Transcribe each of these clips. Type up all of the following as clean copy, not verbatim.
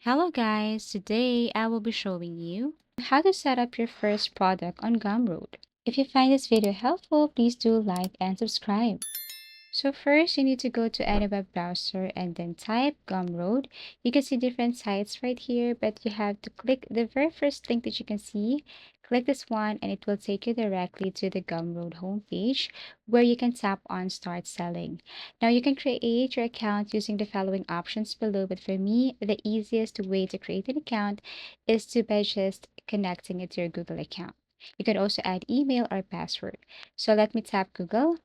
Hello guys, today I will be showing you how to set up your first product on Gumroad. If you find this video helpful, please do like and subscribe. So first, you need to go to any web browser and then type Gumroad. You can see different sites right here, but you have to click the very first link that you can see. Click this one and it will take you directly to the Gumroad homepage where you can tap on Start Selling. Now you can create your account using the following options below, but for me, the easiest way to create an account is by just connecting it to your Google account. You can also add email or password. So let me tap Google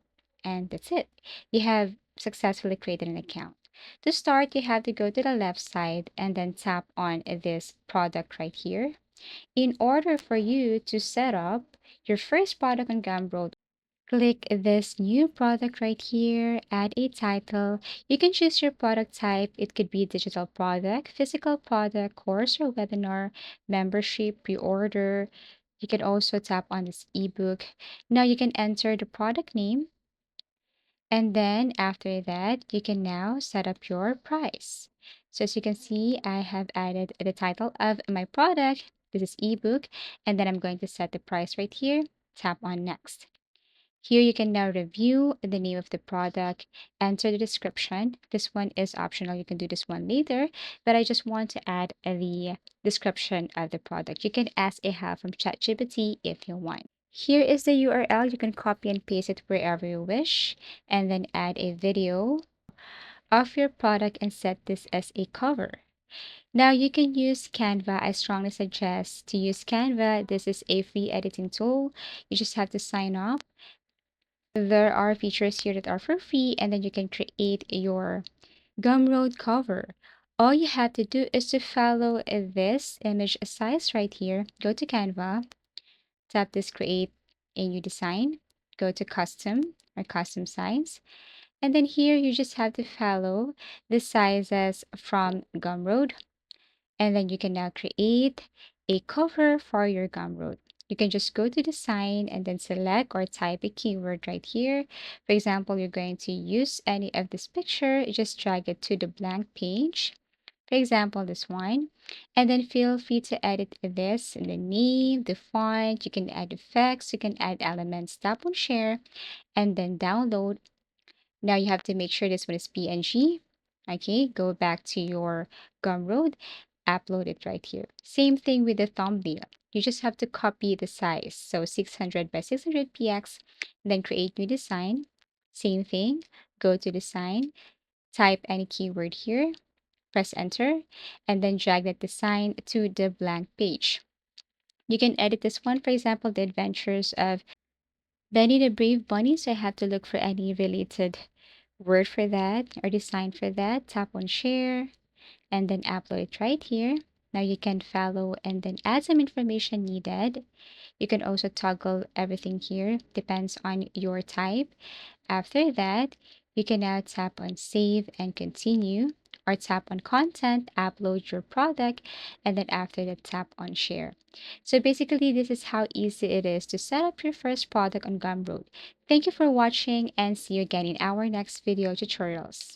and that's it. You have successfully created an account. To start, you have to go to the left side and then tap on this product right here. In order for you to set up your first product on Gumroad, click this new product right here, add a title. You can choose your product type. It could be digital product, physical product, course or webinar, membership, pre-order. You can also tap on this ebook. Now you can enter the product name, and then after that, you can now set up your price. So as you can see, I have added the title of my product. This is ebook, and then I'm going to set the price right here. Tap on next. Here you can now review the name of the product, enter the description. This one is optional. You can do this one later, but I just want to add the description of the product. You can ask a help from ChatGPT if you want. Here is the URL. You can copy and paste it wherever you wish, and then add a video of your product and set this as a cover. Now you can use Canva. I strongly suggest to use Canva. This is a free editing tool. You just have to sign up. There are features here that are for free, and then you can create your Gumroad cover. All you have to do is to follow this image size right here. Go to Canva, tap this create a new design, go to custom or custom size, and then here you just have to follow the sizes from Gumroad, and then you can now create a cover for your Gumroad. You can just go to design and then select or type a keyword right here. For example, you're going to use any of this picture, just drag it to the blank page. For example, this one. And then feel free to edit this in the name, the font. You can add effects, you can add elements. Tap on share and then download. Now you have to make sure this one is PNG. Okay, go back to your Gumroad, upload it right here. Same thing with the thumbnail. You just have to copy the size. So 600 by 600 px, then create new design. Same thing, go to design, type any keyword here, press enter, and then drag that design to the blank page. You can edit this one, for example, the adventures of Benny the Brave Bunny. So I have to look for any related word for that or design for that. Tap on share and then upload it right here. Now you can follow and then add some information needed. You can also toggle everything here, depends on your type. After that, you can now tap on save and continue, or tap on content, upload your product, and then after that, tap on share. So basically, this is how easy it is to set up your first product on Gumroad. Thank you for watching and see you again in our next video tutorials.